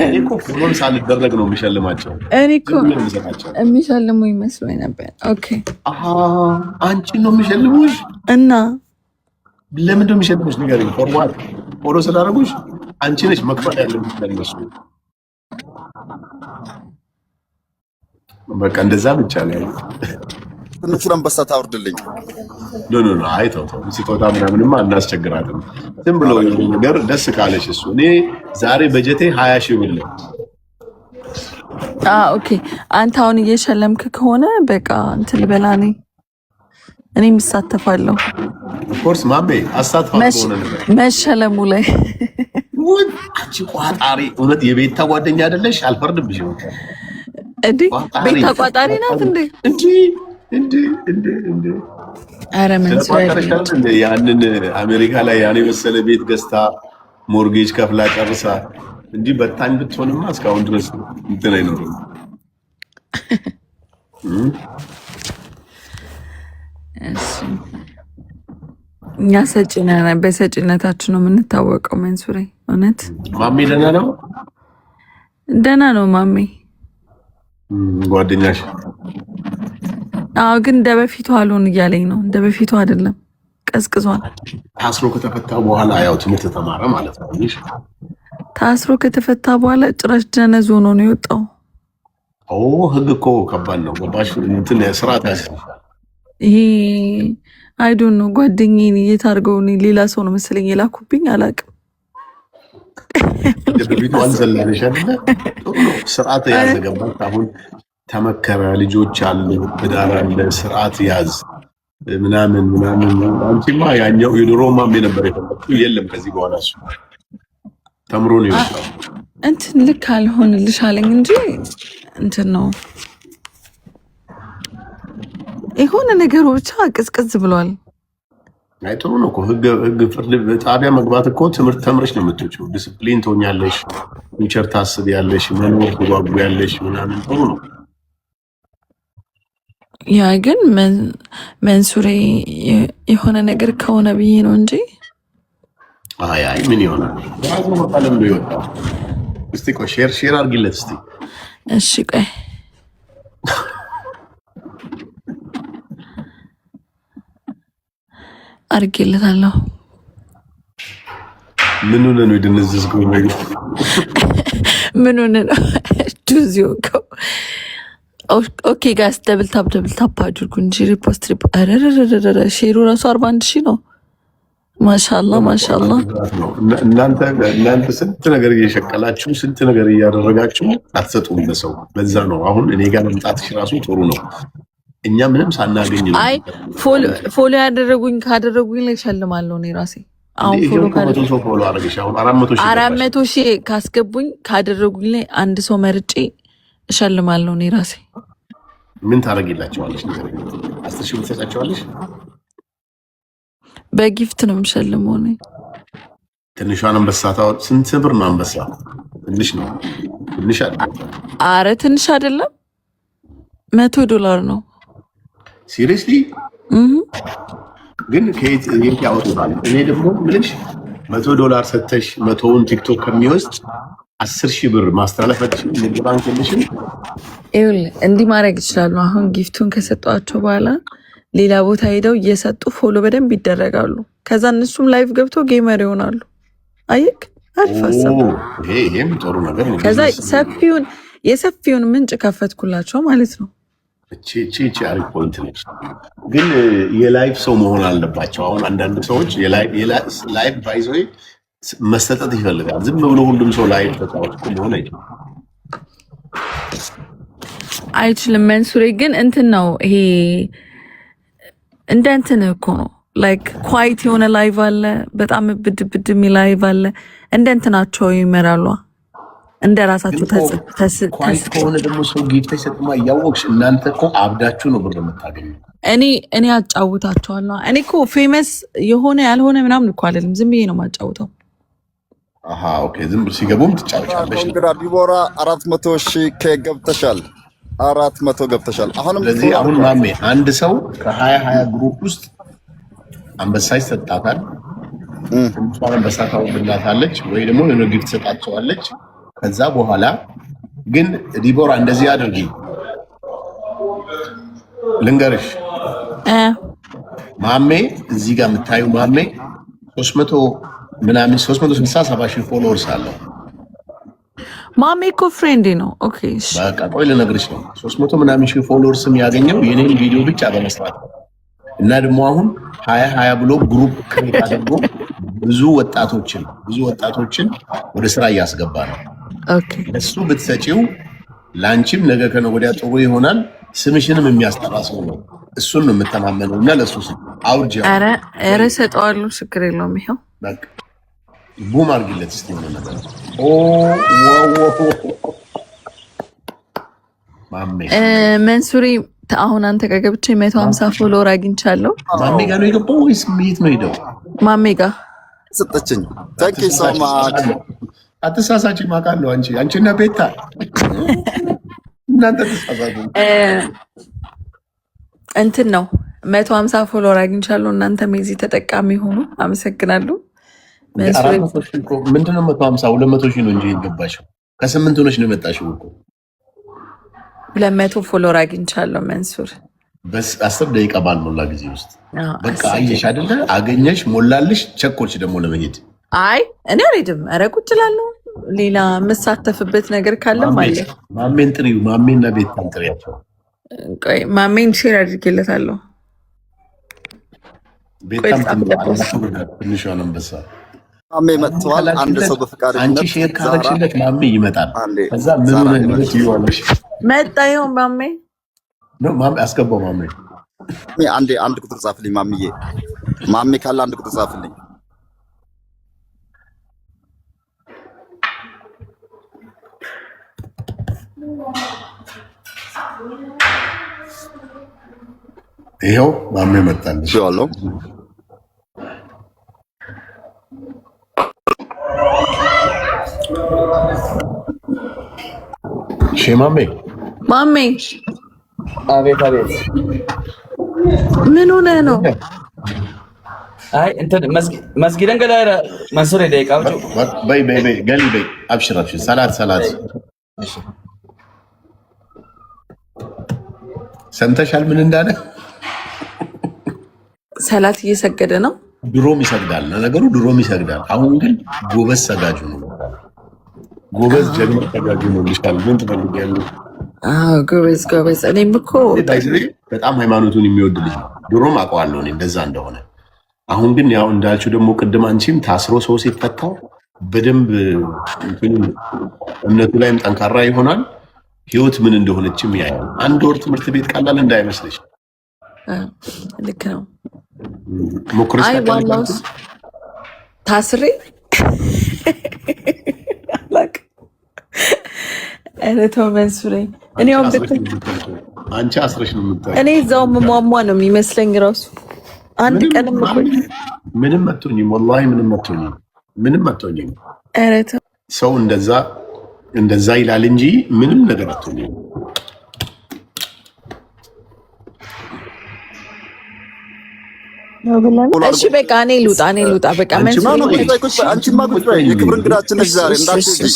እኔ እኮ ፎሎን ሳልደረግ ነው የሚሸልማቸው። እኔ እኮ የሚሸልሙ ይመስሎኝ ነበር። ኦኬ አንቺ ነው የሚሸልሙሽ? እና ለምንድን ነው የሚሸልሙሽ? ንገሪኝ። ፎርዋርድ ፎሎ ስላደረጉሽ አንቺ ነሽ መክፈል ያለብሽ ለእነሱ። በቃ እንደዛ ብቻ ነው ያለው። ትንሹን አንበሳ ታወርድልኝ። ኖ አይ ተው ስጦታ ምናምንማ እናስቸግራትም። ዝም ብሎ ነገር ደስ ካለሽ እሱ። እኔ ዛሬ በጀቴ 20 ሺህ ብር ነው። ኦኬ አንተ አሁን እየሸለምክ ከሆነ በቃ እንትን ልበላ። እኔም እሳተፋለሁ። ኦፍኮርስ ማሜ አሳትፋለሁ መሸለሙ ላይ። አንቺ ቋጣሪ እውነት የቤታ ጓደኛ አይደለሽ? አልፈርድብሽም። ቤታ ቋጣሪ ናት እንዴ? ኧረ ያንን አሜሪካ ላይ ያን የመሰለ ቤት ገዝታ ሞርጌጅ ከፍላ ጨርሳ እንጂ በታኝ ብትሆንማ እስካሁን ድረስ እንትን አይኖርም። እኛ ሰጪ ነን፣ በሰጪነታችን ነው የምንታወቀው። መንሱሬ እውነት ማሜ ደህና ነው? ደህና ነው ማሜ። ጓደኛሽ? አዎ ግን እንደ በፊቱ አልሆን እያለኝ ነው። እንደ በፊቱ አይደለም፣ ቀዝቅዟል። ታስሮ ከተፈታ በኋላ ያው ትምህርት ተማረ ማለት ነው። ታስሮ ከተፈታ በኋላ ጭራሽ ደነዝ ሆኖ ነው የወጣው። ህግ እኮ ከባድ ነው። ገባሽ? እንትን ስርዓት ያስፈልጋል። ይሄ አይዶን ነው። ጓደኛዬን እየታርገው ሌላ ሰው ነው መሰለኝ የላኩብኝ፣ አላውቅም። በፊቱ አልዘላለሽ አይደለ? ስርዓት ያዘ። ገባሽ? አሁን ተመከረ፣ ልጆች አሉ፣ ትዳር አለ፣ ስርዓት ያዝ ምናምን። አንቺማ ያኛው የድሮማም የነበር የፈለግሽው የለም። ከዚህ በኋላ እሱ ተምሮ ነው ይወጣው። እንትን ልክ አልሆንልሽ አለኝ እንጂ እንትን ነው የሆነ ነገሩ ብቻ ቅዝቅዝ ብሏል። አይ ጥሩ ነው እኮ ህግ ፍርድ ጣቢያ መግባት እኮ ትምህርት ተምረሽ ነው የምትወጪው። ዲስፕሊን ትሆኛለሽ፣ ፊውቸር ታስቢያለሽ፣ መኖር ትጓጉያለሽ ምናምን። ጥሩ ነው። ያ ግን መንሱሬ የሆነ ነገር ከሆነ ብዬ ነው እንጂ አይ ምን ይሆናል? ያው መጣለም ነው ይወጣው። እስቲ ቆይ ሼር አድርጊለት እስቲ። እሺ ቆይ አድርጌለታለሁ። ምን ሆነ ነው የደነዘዝከው? ምን ሆነ ነው ዱዚዮ ከው ኦኬ ጋስ ደብል ታፕ አድርጉ እንጂ ሪፖስት አረረረረ ሼሩ ራሱ 41,000 ነው። ማሻአላ እናንተ ስንት ነገር እየሸቀላችሁ ስንት ነገር እያደረጋችሁ አትሰጡም ለሰው። በዛ ነው አሁን እኔ ጋር መምጣትሽ ራሱ ጥሩ ነው። እኛ ምንም ሳናገኝ ነው። አይ ፎሎ ካደረጉኝ ላይ እሸልማለሁ እኔ ራሴ። አሁን ፎሎ አድርገሽ አሁን 400,000 ካስገቡኝ ካደረጉኝ ላይ አንድ ሰው መርጬ እሸልማለሁ እኔ ራሴ። ምን ታደርጊላቸዋለሽ? 10,000 ብትሰጫቸዋለሽ? በጊፍት ነው የምሸልመው እኔ። ትንሿን አንበሳ ታወጥ። ስንት ብር ነው አንበሳ? ትንሽ ነው? ትንሽ አይደለም። አረ ትንሽ አይደለም፣ $100 ነው። ሲሪየስሊ? ግን ከየት ያወጡታል? እኔ ደግሞ ምንሽ $100 ሰተሽ 100ውን ቲክቶክ ከሚወስድ 10,000 ብር ማስተላለፈች ንግድ ባንክ ልሽም እንዲህ ማድረግ ይችላሉ። አሁን ጊፍቱን ከሰጧቸው በኋላ ሌላ ቦታ ሄደው እየሰጡ ፎሎ በደንብ ይደረጋሉ። ከዛ እነሱም ላይቭ ገብተው ጌመር ይሆናሉ። አየክ አሪፍ ሀሳብ። ይሄም ጥሩ ነገር ነው። ከዛ የሰፊውን ምንጭ ከፈትኩላቸው ማለት ነው። እቺ አሪፍ ፖይንት ነች። ግን የላይቭ ሰው መሆን አለባቸው። አሁን አንዳንድ ሰዎች ላይቭ ባይዘው መሰጠት ይፈልጋል። ዝም ብሎ ሁሉም ሰው ላይቭ ተጫዋች መሆን አይችልም። መንሱሬ ግን እንትን ነው ይሄ እንደ እንትን እኮ ነው። ላይክ ኳይት የሆነ ላይቭ አለ፣ በጣም ብድ የሚል ላይቭ አለ። እንደ እንትናቸው ይመራሉ፣ እንደ ራሳቸው ኳይት ከሆነ ደግሞ ሰው ጊፍት አይሰጥማ። እያወቅሽ እናንተ እኮ አብዳችሁ ነው ብር የምታገኙ። እኔ አጫውታቸዋለሁ። እኔ እኮ ፌመስ የሆነ ያልሆነ ምናምን እኮ አይደለም፣ ዝም ብዬ ነው የማጫውተው። ኦኬ ዝም ብሎ ሲገቡም ትጫወቻለሽ። እንግዲህ ዲቦራ 400,000 ገብተሻል። 400 ገብተሻል። አሁን ማሜ አንድ ሰው ከ20 ግሩፕ ውስጥ አንበሳ ይሰጣታል። አንበሳ ታውብላታለች ወይ ደግሞ የሆነ ጊፍት ትሰጣቸዋለች። ከዛ በኋላ ግን ዲቦራ እንደዚህ አድርጊ ልንገርሽ ማሜ እዚህ ጋር የምታዩ ማሜ 300 ምናምን 360 ሺህ ፎሎወርስ አለው። ማሜ እኮ ፍሬንድ ነው። ኦኬ በቃ ቆይ ልነግርሽ ነው 300 ምናምን ሺህ ፎሎወርስም ያገኘው የኔን ቪዲዮ ብቻ በመስራት እና ደግሞ አሁን 20 ብሎ ግሩፕ ክሬት አድርጎ ብዙ ወጣቶችን ወደ ስራ እያስገባ ነው። ኦኬ እሱ ብትሰጪው ላንቺም ነገ ከነገ ወዲያ ጥሩ ይሆናል። ስምሽንም የሚያስጠራ ሰው ነው። እሱን ነው የምተማመነው እና ለሱ አውጅ ኧረ ሰጠዋለሁ፣ ችግር የለውም። ይኸው በቃ ቡም አድርጊለት እስቲ ነው ነገር ማሜ መንሱሪ አሁን አንተ ጋር ገብቼ 150 ፎሎወር አግኝቻለሁ። ማሜ ጋር ነው የገባው ወይስ የት ነው ሄደው? ማሜ ጋር ሰጠችኝ። ታንኪ ሶ ማች አትሳሳቺ ማቃለው አንቺና ቤታ እናንተ ተሳሳቱ። እንትን ነው 150 ፎሎወር አግኝቻለሁ። እናንተም የዚህ ተጠቃሚ ሆኑ። አመሰግናለሁ። ምንድነው 150 200 ሺህ ነው እንጂ የገባሽው ከ8 ሆነሽ ነው የመጣሽው እኮ 200 ፎሎወር አግኝቻለሁ መንሱር በስ 10 ደቂቃ ባልሞላ ጊዜ ውስጥ በቃ አየሽ አይደለ? አገኘሽ፣ ሞላልሽ፣ ቸኮልሽ ደግሞ ለመሄድ። አይ እኔ አልሄድም። ኧረ ቁጭ እላለሁ። ሌላ የምሳተፍበት ነገር ካለም አለ። ማሜን ጥሪው፣ ማሜና ቤታን ጥሪያቸው። ቆይ ማሜን ሼር አድርጌለታለሁ። ቤታም ትንሽ ነው አንበሳ ማሜ መጥቷል። አንድ ሰው በፍቃድ አንቺ ሼር ካረግሽለት ማሜ ይመጣል። ከዛ ምን ሆነ ነው ይዋልሽ መጣ። ይኸው ማሜ ነው ማሜ አስገባው። ማሜ አንድ ቁጥር ጻፍልኝ ማሚዬ። ማሜ ካለ አንድ ቁጥር ጻፍልኝ። ይኸው ማሜ መጣል ይዋለው ማሜ አቤት አቤት፣ ምን ሆነ ነው? አይ እንትን መስጊደን ገዳራ መንሱር ደቂቃው በይ ገሊ በይ አብሽር ሰላት ሰምተሻል? ምን እንዳለ ሰላት እየሰገደ ነው። ድሮም ይሰግዳል፣ ለነገሩ ድሮም ይሰግዳል። አሁን ግን ጎበዝ ሰጋጁ ነው። ጎበዝ ጀግና ሰጋጁ ነው። ልሻል ምን ትፈልጊያለሽ? ጎበዝ። እኔም እኮ በጣም ሃይማኖቱን የሚወድ ልጅ ነው። ድሮም አውቀዋለሁ እኔ እንደዛ እንደሆነ። አሁን ግን ያው እንዳልችው ደግሞ ቅድም አንቺም ታስሮ ሰው ሲፈታው በደንብ እምነቱ ላይም ጠንካራ ይሆናል። ህይወት ምን እንደሆነችም ያያል። አንድ ወር ትምህርት ቤት ቀላል እንዳይመስልሽ። ልክ ነው። ሞክረሽ ዋናውስ ታስሬ አላቅ ተው መንሱሬ። እኔውም አንቺ አስረሽ ነው የምታይ። እኔ እዛው መሟሟ ነው የሚመስለኝ ራሱ አንድ ቀንም ምንም አትሆኝም። ወላሂ ምንም አትሆኝም። ኧረ ተው ሰው እንደዛ ይላል እንጂ ምንም ነገር አትሆኝም። እሺ በቃ እኔ ልውጣ። በቃ አንቺማ ቁጭ በይ። የክብር እንግዳችን ነሽ ዛሬ እንዳትሄጂ።